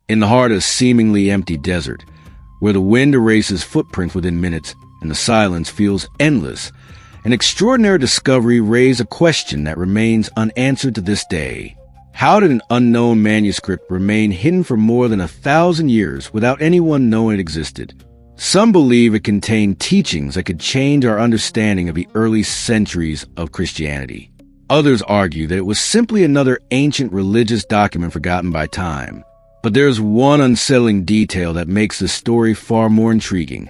in the heart of a seemingly empty desert, where the wind erases footprints within minutes and the silence feels endless, an extraordinary discovery raised a question that remains unanswered to this day. How did an unknown manuscript remain hidden for more than 1,000 years without anyone knowing it existed? Some believe it contained teachings that could change our understanding of the early centuries of Christianity. Others argue that it was simply another ancient religious document forgotten by time. But there's one unsettling detail that makes the story far more intriguing.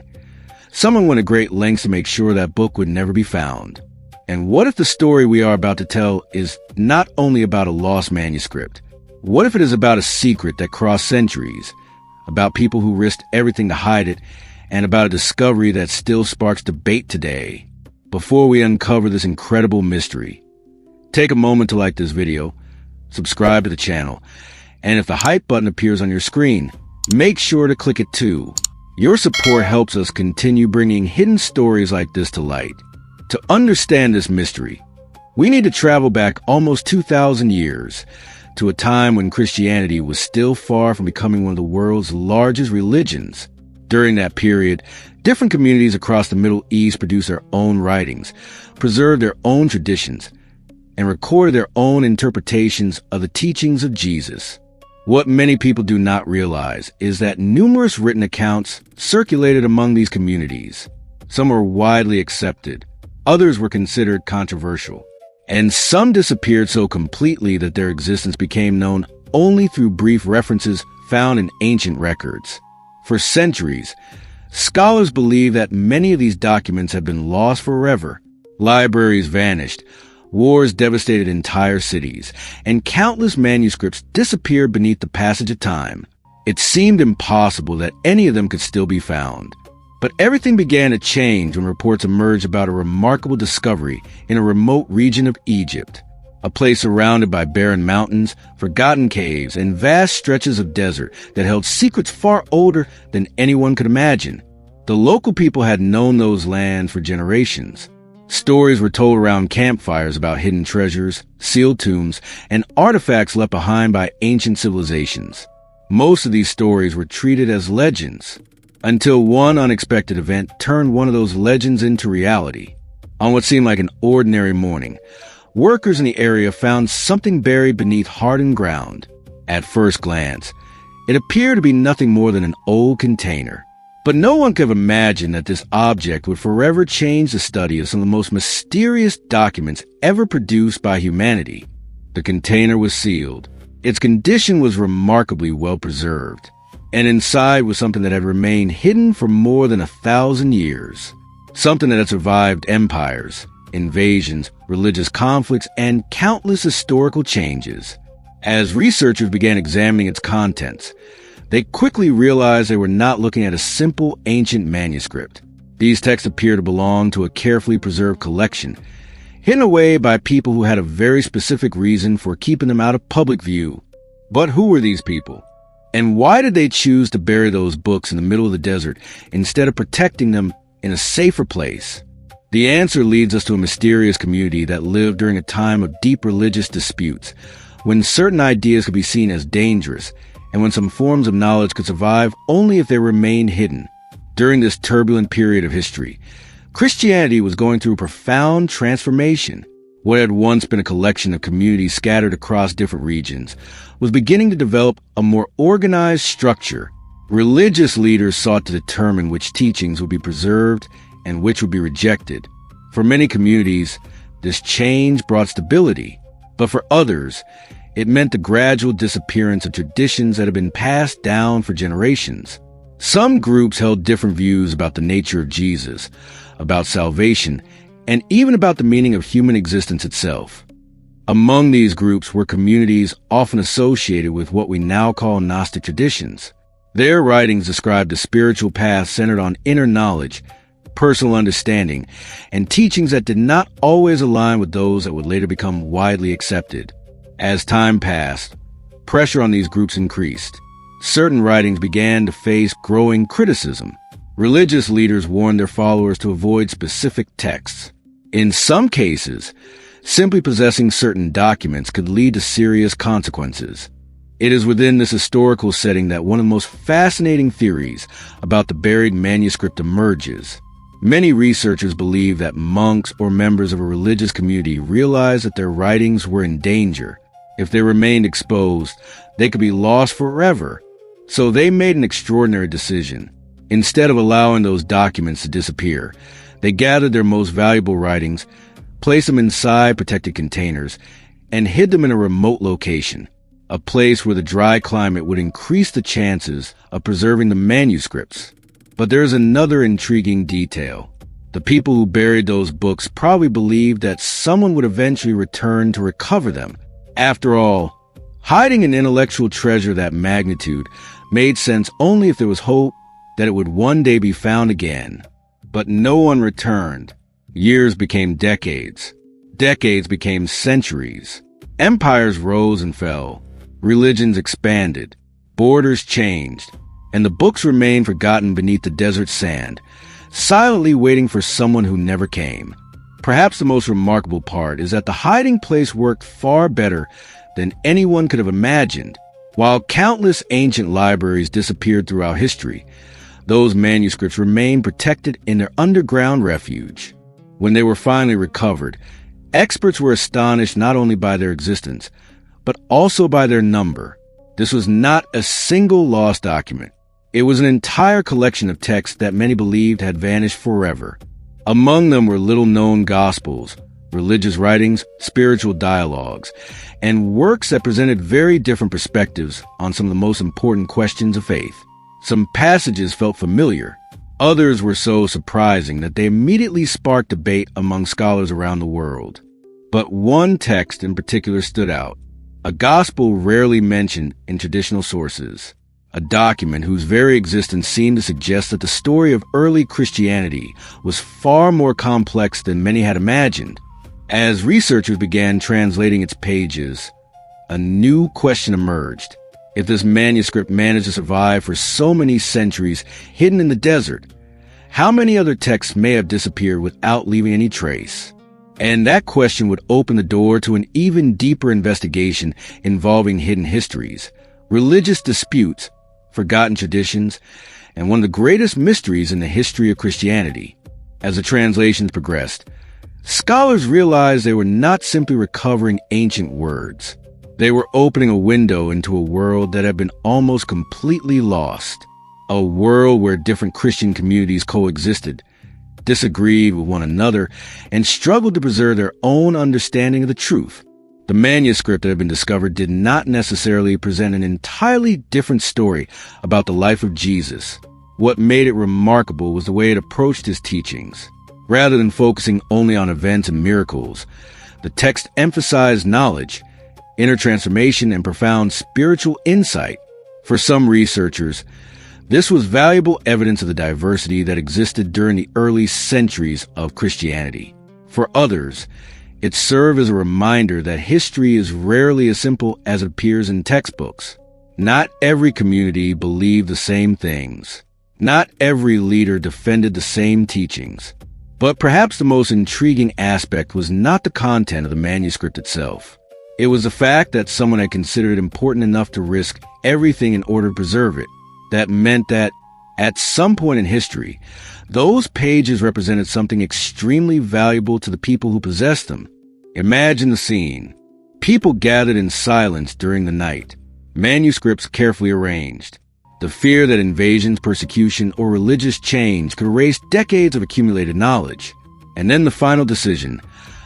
Someone went to great lengths to make sure that book would never be found. And what if the story we are about to tell is not only about a lost manuscript? What if it is about a secret that crossed centuries, about people who risked everything to hide it, and about a discovery that still sparks debate today? Before we uncover this incredible mystery, take a moment to like this video, subscribe to the channel, and if the hype button appears on your screen, make sure to click it too. Your support helps us continue bringing hidden stories like this to light. To understand this mystery, we need to travel back almost 2,000 years to a time when Christianity was still far from becoming one of the world's largest religions. During that period, different communities across the Middle East produced their own writings, preserved their own traditions, and recorded their own interpretations of the teachings of Jesus. What many people do not realize is that numerous written accounts circulated among these communities. Some were widely accepted, others were considered controversial, and some disappeared so completely that their existence became known only through brief references found in ancient records. For centuries, scholars believe that many of these documents have been lost forever. Libraries vanished, wars devastated entire cities, and countless manuscripts disappeared beneath the passage of time. It seemed impossible that any of them could still be found. But everything began to change when reports emerged about a remarkable discovery in a remote region of Egypt, a place surrounded by barren mountains, forgotten caves, and vast stretches of desert that held secrets far older than anyone could imagine. The local people had known those lands for generations. Stories were told around campfires about hidden treasures, sealed tombs, and artifacts left behind by ancient civilizations. Most of these stories were treated as legends, until one unexpected event turned one of those legends into reality. On what seemed like an ordinary morning, workers in the area found something buried beneath hardened ground. At first glance, it appeared to be nothing more than an old container. But no one could have imagined that this object would forever change the study of some of the most mysterious documents ever produced by humanity. The container was sealed. Its condition was remarkably well preserved, and inside was something that had remained hidden for more than 1,000 years. Something that had survived empires, invasions, religious conflicts, and countless historical changes. As researchers began examining its contents, they quickly realized they were not looking at a simple ancient manuscript. These texts appeared to belong to a carefully preserved collection, hidden away by people who had a very specific reason for keeping them out of public view. But who were these people? And why did they choose to bury those books in the middle of the desert instead of protecting them in a safer place? The answer leads us to a mysterious community that lived during a time of deep religious disputes, when certain ideas could be seen as dangerous, and when some forms of knowledge could survive only if they remained hidden. During this turbulent period of history, Christianity was going through a profound transformation. What had once been a collection of communities scattered across different regions was beginning to develop a more organized structure. Religious leaders sought to determine which teachings would be preserved and which would be rejected. For many communities, this change brought stability, but for others, it meant the gradual disappearance of traditions that had been passed down for generations. Some groups held different views about the nature of Jesus, about salvation, and even about the meaning of human existence itself. Among these groups were communities often associated with what we now call Gnostic traditions. Their writings described a spiritual path centered on inner knowledge, personal understanding, and teachings that did not always align with those that would later become widely accepted. As time passed, pressure on these groups increased. Certain writings began to face growing criticism. Religious leaders warned their followers to avoid specific texts. In some cases, simply possessing certain documents could lead to serious consequences. It is within this historical setting that one of the most fascinating theories about the buried manuscript emerges. Many researchers believe that monks or members of a religious community realized that their writings were in danger. If they remained exposed, they could be lost forever. So they made an extraordinary decision. Instead of allowing those documents to disappear, they gathered their most valuable writings, placed them inside protected containers, and hid them in a remote location, a place where the dry climate would increase the chances of preserving the manuscripts. But there is another intriguing detail. The people who buried those books probably believed that someone would eventually return to recover them. After all, hiding an intellectual treasure that magnitude made sense only if there was hope that it would one day be found again. But no one returned. Years became decades. Decades became centuries. Empires rose and fell. Religions expanded. Borders changed. And the books remained forgotten beneath the desert sand, silently waiting for someone who never came. Perhaps the most remarkable part is that the hiding place worked far better than anyone could have imagined. While countless ancient libraries disappeared throughout history, those manuscripts remained protected in their underground refuge. When they were finally recovered, experts were astonished not only by their existence, but also by their number. This was not a single lost document. It was an entire collection of texts that many believed had vanished forever. Among them were little-known gospels, religious writings, spiritual dialogues, and works that presented very different perspectives on some of the most important questions of faith. Some passages felt familiar. Others were so surprising that they immediately sparked debate among scholars around the world. But one text in particular stood out, a gospel rarely mentioned in traditional sources. A document whose very existence seemed to suggest that the story of early Christianity was far more complex than many had imagined. As researchers began translating its pages, a new question emerged. If this manuscript managed to survive for so many centuries hidden in the desert, how many other texts may have disappeared without leaving any trace? And that question would open the door to an even deeper investigation involving hidden histories, religious disputes, forgotten traditions, and one of the greatest mysteries in the history of Christianity. As the translations progressed, scholars realized they were not simply recovering ancient words. They were opening a window into a world that had been almost completely lost, a world where different Christian communities coexisted, disagreed with one another, and struggled to preserve their own understanding of the truth. The manuscript that had been discovered did not necessarily present an entirely different story about the life of Jesus. What made it remarkable was the way it approached his teachings. Rather than focusing only on events and miracles, the text emphasized knowledge, inner transformation, and profound spiritual insight. For some researchers, this was valuable evidence of the diversity that existed during the early centuries of Christianity. For others, it served as a reminder that history is rarely as simple as it appears in textbooks. Not every community believed the same things. Not every leader defended the same teachings. But perhaps the most intriguing aspect was not the content of the manuscript itself. It was the fact that someone had considered it important enough to risk everything in order to preserve it. That meant that, at some point in history, those pages represented something extremely valuable to the people who possessed them. Imagine the scene. People gathered in silence during the night, manuscripts carefully arranged. The fear that invasions, persecution, or religious change could erase decades of accumulated knowledge. And then the final decision: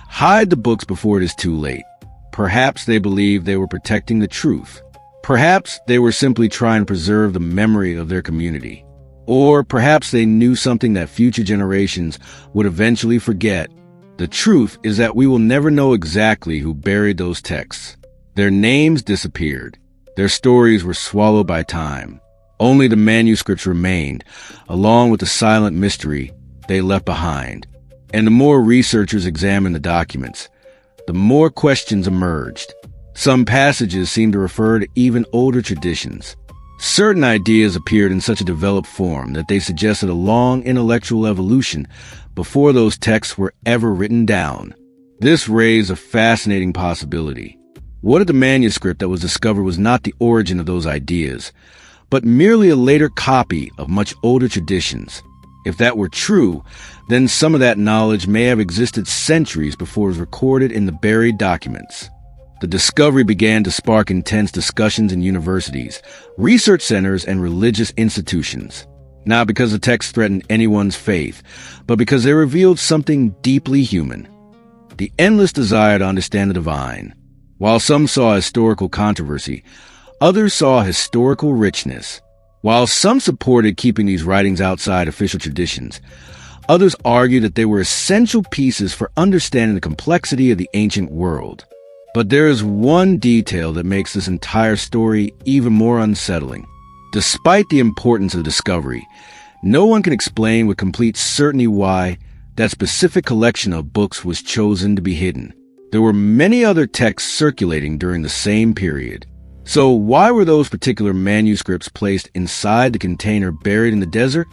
hide the books before it is too late. Perhaps they believed they were protecting the truth. Perhaps they were simply trying to preserve the memory of their community. Or perhaps they knew something that future generations would eventually forget. The truth is that we will never know exactly who buried those texts. Their names disappeared. Their stories were swallowed by time. Only the manuscripts remained, along with the silent mystery they left behind. And the more researchers examined the documents, the more questions emerged. Some passages seemed to refer to even older traditions. Certain ideas appeared in such a developed form that they suggested a long intellectual evolution before those texts were ever written down. This raised a fascinating possibility. What if the manuscript that was discovered was not the origin of those ideas, but merely a later copy of much older traditions? If that were true, then some of that knowledge may have existed centuries before it was recorded in the buried documents. The discovery began to spark intense discussions in universities, research centers, and religious institutions. Not because the text threatened anyone's faith, but because they revealed something deeply human: the endless desire to understand the divine. While some saw historical controversy, others saw historical richness. While some supported keeping these writings outside official traditions, others argued that they were essential pieces for understanding the complexity of the ancient world. But there is one detail that makes this entire story even more unsettling. Despite the importance of the discovery, no one can explain with complete certainty why that specific collection of books was chosen to be hidden. There were many other texts circulating during the same period. So why were those particular manuscripts placed inside the container buried in the desert?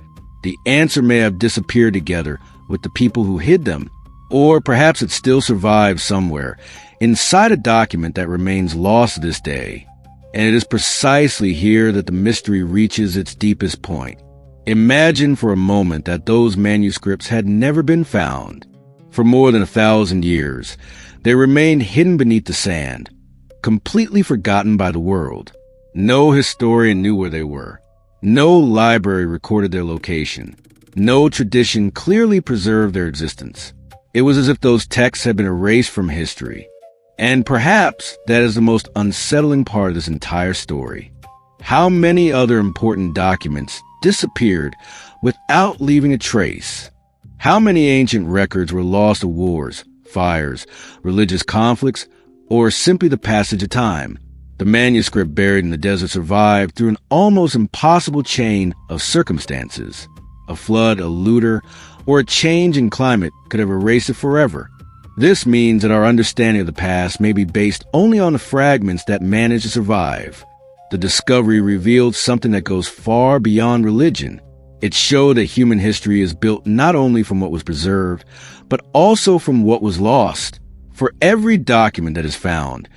The answer may have disappeared together with the people who hid them, or perhaps it still survives somewhere inside a document that remains lost to this day. And it is precisely here that the mystery reaches its deepest point. Imagine for a moment that those manuscripts had never been found. For more than 1,000 years, they remained hidden beneath the sand, completely forgotten by the world. No historian knew where they were. No library recorded their location. No tradition clearly preserved their existence. It was as if those texts had been erased from history. And perhaps that is the most unsettling part of this entire story. How many other important documents disappeared without leaving a trace? How many ancient records were lost to wars, fires, religious conflicts, or simply the passage of time? The manuscript buried in the desert survived through an almost impossible chain of circumstances. A flood, a looter, or a change in climate could have erased it forever. This means that our understanding of the past may be based only on the fragments that managed to survive. The discovery revealed something that goes far beyond religion. It showed that human history is built not only from what was preserved, but also from what was lost. For every document that is found,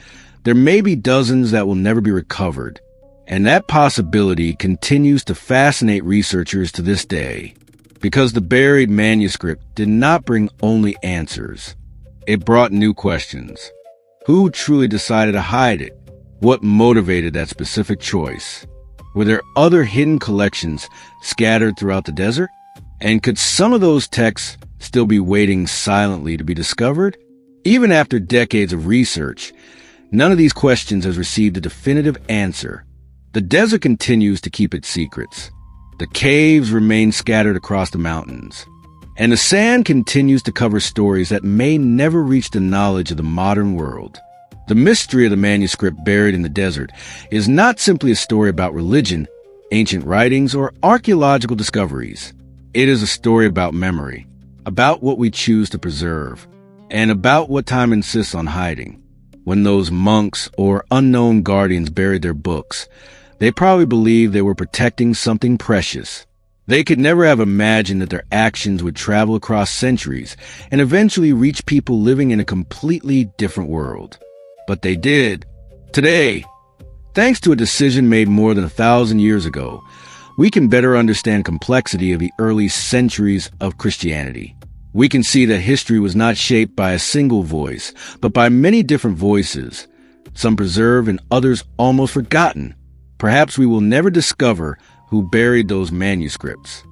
there may be dozens that will never be recovered. And that possibility continues to fascinate researchers to this day. Because the buried manuscript did not bring only answers. It brought new questions. Who truly decided to hide it? What motivated that specific choice? Were there other hidden collections scattered throughout the desert? And could some of those texts still be waiting silently to be discovered? Even after decades of research, none of these questions has received a definitive answer. The desert continues to keep its secrets. The caves remain scattered across the mountains. And the sand continues to cover stories that may never reach the knowledge of the modern world. The mystery of the manuscript buried in the desert is not simply a story about religion, ancient writings, or archaeological discoveries. It is a story about memory, about what we choose to preserve, and about what time insists on hiding. When those monks or unknown guardians buried their books, they probably believed they were protecting something precious. They could never have imagined that their actions would travel across centuries and eventually reach people living in a completely different world. But they did. Today, thanks to a decision made more than 1,000 years ago, we can better understand complexity of the early centuries of Christianity. We can see that history was not shaped by a single voice, but by many different voices, some preserved and others almost forgotten. Perhaps we will never discover who buried those manuscripts.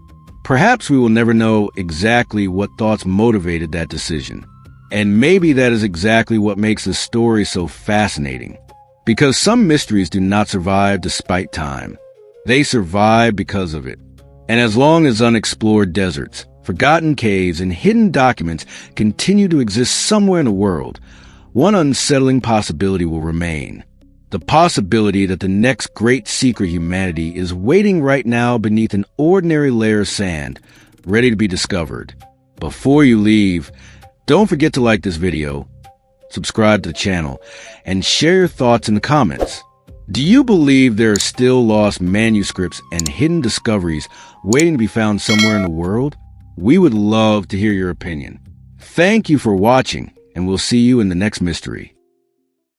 Perhaps we will never know exactly what thoughts motivated that decision. And maybe that is exactly what makes this story so fascinating. Because some mysteries do not survive despite time. They survive because of it. And as long as unexplored deserts, forgotten caves, and hidden documents continue to exist somewhere in the world, one unsettling possibility will remain. The possibility that the next great secret of humanity is waiting right now beneath an ordinary layer of sand, ready to be discovered. Before you leave, don't forget to like this video, subscribe to the channel, and share your thoughts in the comments. Do you believe there are still lost manuscripts and hidden discoveries waiting to be found somewhere in the world? We would love to hear your opinion. Thank you for watching, and we'll see you in the next mystery.